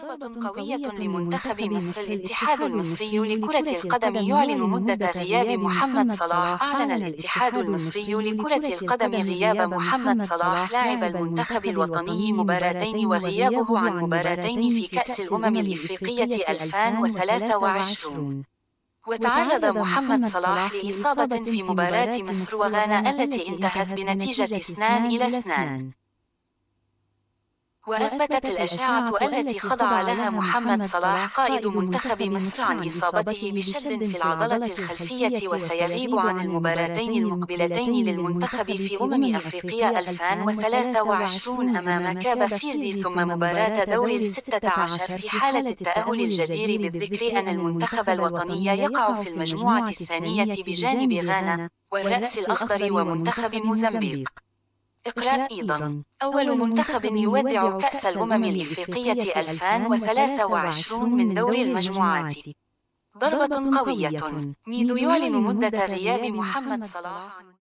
ضربة قوية لمنتخب مصر. الاتحاد المصري لكرة القدم يعلن مدة غياب محمد صلاح. أعلن الاتحاد المصري لكرة القدم غياب محمد صلاح لاعب المنتخب الوطني مباراتين وغيابه عن مباراتين في كأس الأمم الإفريقية 2023. وتعرض محمد صلاح لإصابة في مباراة مصر وغانا التي انتهت بنتيجة 2-2. وأثبتت الأشعة التي خضع لها محمد صلاح قائد منتخب مصر عن إصابته بشد في العضلة الخلفية وسيغيب عن المباراتين المقبلتين للمنتخب في أفريقيا 2023 أمام كاب فيردي ثم مباراة دور 16 في حالة التأهل. الجدير بالذكر أن المنتخب الوطني يقع في المجموعة الثانية بجانب غانا والرأس الأخضر ومنتخب موزمبيق. إقراء أيضاً: أول منتخب يودع كأس الأمم الإفريقية 2023 من دور المجموعات. ضربة قوية. ميدو يعلن مدة غياب محمد صلاح.